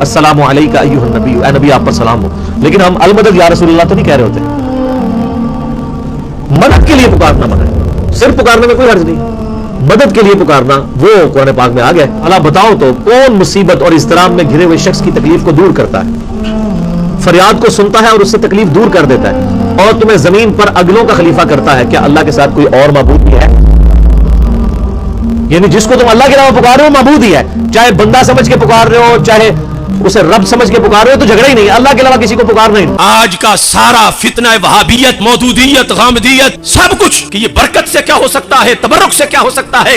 अस्सलामु अलैका अय्युहन नबी, ऐ नबी आप पर सलाम हो। लेकिन हम अल मदद या रसूलल्लाह तो नहीं कह रहे होते। मदद के लिए पुकारना मना है, सिर्फ पुकारने में कोई हर्ज नहीं, मदद के लिए पुकारना वो कुरान पाक में आ गया। अल्लाह बताओ तो कौन मुसीबत और इज़्तिराब में घिरे हुए शख्स की तकलीफ को दूर करता है, फरियाद को सुनता है और उससे तकलीफ दूर कर देता है, और तुम्हें जमीन पर अगलों का खलीफा करता है। क्या अल्लाह के साथ कोई और माबूद भी है? यानी जिसको तुम अल्लाह के अलावा पुकार रहे हो माबूद ही है, चाहे बंदा समझ के पुकार रहे हो, चाहे उसे रब समझ के पुकार रहे हो, तो झगड़ा ही नहीं, अल्लाह के अलावा किसी को पुकारना ही नहीं। आज का सारा फितना वहाबियत, मौदूदियत, गामदियत, सब कुछ कि ये बरकत से क्या हो सकता है, तबर्रुक से क्या हो सकता है,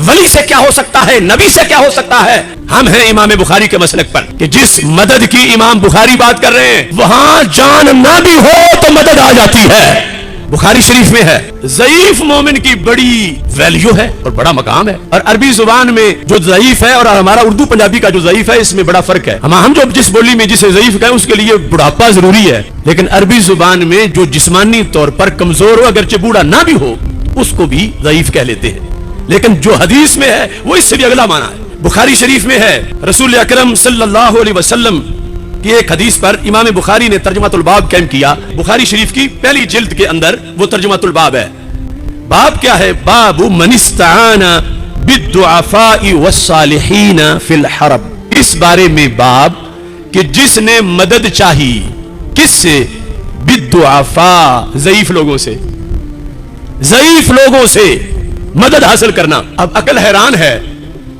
वली से क्या हो सकता है, नबी से क्या हो सकता है। हम हैं इमाम बुखारी के मसलक पर कि जिस मदद की इमाम बुखारी बात कर रहे हैं, वहां जान ना भी हो तो मदद आ जाती है। बुखारी शरीफ में है, ज़ईफ मोमिन की बड़ी वैल्यू है और बड़ा मकाम है। और अरबी जुबान में जो ज़ईफ है और हमारा उर्दू पंजाबी का जो ज़ईफ है, इसमें बड़ा फर्क है। हम जो जिस बोली में जिसे ज़ईफ कहें उसके लिए बुढ़ापा जरूरी है, लेकिन अरबी जुबान में जो जिस्मानी तौर पर कमजोर हो, अगरचे बूढ़ा ना भी हो, उसको भी ज़ईफ कह लेते हैं। लेकिन जो हदीस में है वो इससे भी अगला माना है। बुखारी शरीफ में है, रसूल अकरम सल्लल्लाहु अलैहि वसल्लम कि एक हदीस पर इमाम बुखारी ने तर्जुमातुल बाब कायम किया। बुखारी शरीफ की पहली जिल्द के अंदर वो तर्जुमातुल बाब है। बाब क्या है? बाबु मनिस्ताना बिद्दुआफाई वस्सालिहीन फिल हरब। इस बारे में बाब कि जिसने मदद चाही, किससे? बिद्दुआफा, ज़ईफ लोगों से, ज़ईफ लोगों से मदद हासिल करना। अब अकल हैरान है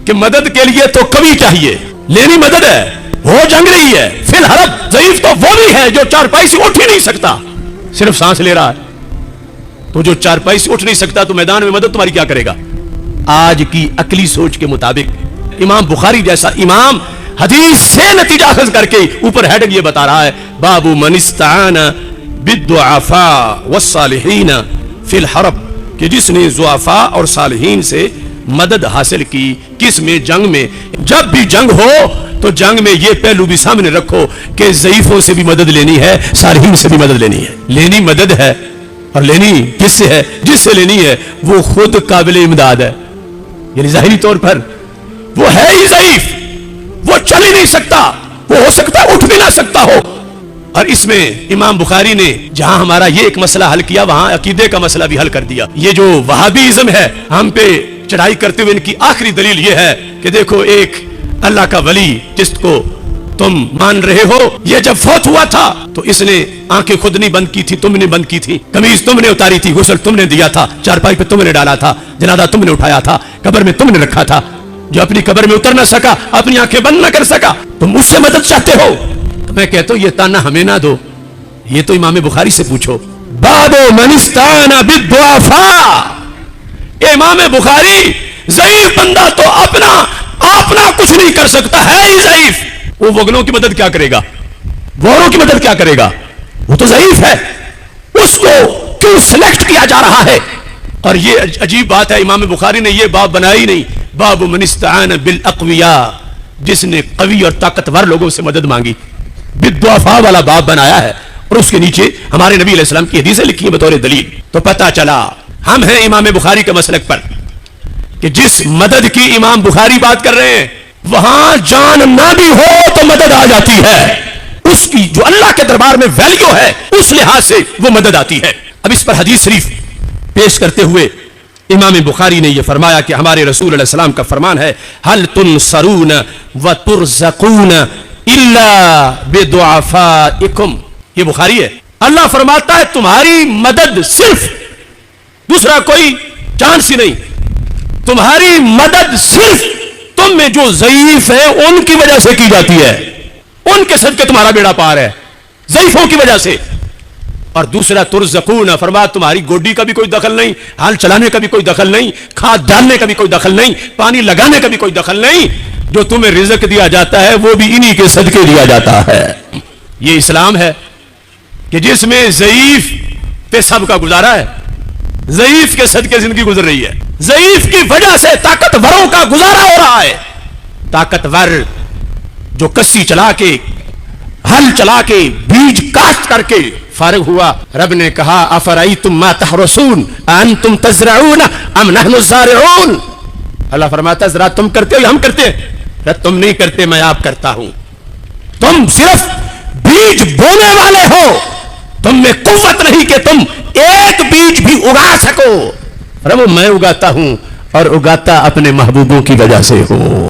कि मदद के लिए तो कवि चाहिए, लेनी मदद है, हो जंग रही है, फिल हरब। ज़ईफ तो वो भी है जो चारपाई से उठ ही नहीं सकता, सिर्फ सांस ले रहा है। तो जो चारपाई से उठ नहीं सकता तो मैदान में मदद तुम्हारी क्या करेगा? आज की अकली सोच के मुताबिक इमाम बुखारी जैसा इमाम हदीस से नतीजा अखज़ करके ऊपर हेडिंग ये बता रहा है, बाबू मनिस्ताना बिद्दुआफा वस्सालिहीन फिल हरब, कि जिसने ज़ुआफा और सालिहीन से मदद हासिल की। किस में? जंग में। जब भी जंग हो तो जंग में ये पहलू भी सामने रखो कि ज़ईफों से भी मदद लेनी है, सालिहीन से भी मदद लेनी है। लेनी मदद है और लेनी किससे है? जिससे लेनी है वो खुद काबिल इमदाद है। यानी ज़ाहिरी तौर पर वो है ही ज़ईफ, वो चल ही नहीं सकता, वो हो सकता है उठ भी ना सकता हो। और इसमें इमाम बुखारी ने जहां हमारा ये एक मसला हल किया, वहां अकीदे का मसला भी हल कर दिया। ये जो वहाबीज़म है, हम पे चढ़ाई करते हुए इनकी आखिरी दलील ये है कि देखो एक अल्लाह का वली जिसको तुम मान रहे हो, ये जब फौत हुआ था तो इसने आंखें खुद नहीं बंद की थी, तुमने बंद की थी, कमीज तुमने उतारी थी, गुस्ल तुमने दिया था, चारपाई पे तुमने डाला था, जनाजा तुमने उठाया था, कब्र में तुमने रखा था। जो अपनी कब्र में उतर ना सका, अपनी आंखें बंद ना कर सका, तुम उससे मदद चाहते हो। तो मैं कहता हूं ये ताना हमें ना दो, ये तो इमाम बुखारी से पूछो। बाबो मनिस्ताना बिद्दुआफा, इमाम बुखारी ज़ईफ बंदा तो अपना कुछ नहीं कर सकता है ही ज़ईफ, वो वगनों की मदद क्या करेगा, वोरों की मदद क्या करेगा? वो तो ज़ईफ है, उसको क्यों सिलेक्ट किया जा रहा है? और ये अजीब बात है, इमाम बुखारी ने ये बाब बनाया ही नहीं। बाबु मनिस्तान बिल अक़विया, जिसने कवी और ताकतवर लोगों से मदद मांगी, बिद्दुआफा वाला बाब बनाया है। और उसके नीचे हमारे नबी अलैहि सलाम की हदीसें लिखी है बतौर दलील। तो पता चला हम हैं इमाम बुखारी के मसलक पर कि जिस मदद की इमाम बुखारी बात कर रहे हैं, वहां जान ना भी हो तो मदद आ जाती है। उसकी जो अल्लाह के दरबार में वैल्यू है, उस लिहाज से वो मदद आती है। अब इस पर हदीस शरीफ पेश करते हुए इमाम बुखारी ने यह फरमाया कि हमारे रसूल अलैहि सलाम का फरमान है, हल तुनसरून व तुरज़क़ून इल्ला बिदुआफाइकुम। ये बुखारी है। अल्लाह फरमाता है तुम्हारी मदद सिर्फ, दूसरा कोई चांस ही नहीं, तुम्हारी मदद सिर्फ तुम में जो ज़ईफ है उनकी वजह से की जाती है, उनके सदके तुम्हारा बेड़ा पार है, ज़ईफों की वजह से। और दूसरा तुरज़क़ून, फरमा तुम्हारी गोडी का भी कोई दखल नहीं, हाल चलाने का भी कोई दखल नहीं, खाद डालने का भी कोई दखल नहीं, पानी लगाने का भी कोई दखल नहीं। जो तुम्हें रिज़्क़ दिया जाता है वो भी इन्हीं के सदके दिया जाता है। ये इस्लाम है कि जिसमें ज़ईफ पे सबका गुजारा है, ज़ईफ के सदके जिंदगी गुजर रही है, ज़ईफ की वजह से ताकतवरों का गुजारा हो रहा है। ताकतवर जो कस्सी चला के, हल चला के, बीज काश्त करके फारिग हुआ, रब ने कहा अफरअयतुम मा तहरसून अंतुम तज़रऊन अम नहनु ज़ारिऊन। अल्लाह फरमाता है जरा तुम करते हो या हम करते हैं? नहीं करते, मैं आप करता हूं। तुम सिर्फ बीज बोने वाले हो, तुम में कुव्वत नहीं कि तुम एक बीज भी उगा सको। प्रभु मैं उगाता हूं और उगाता अपने महबूबों की वजह से हूं।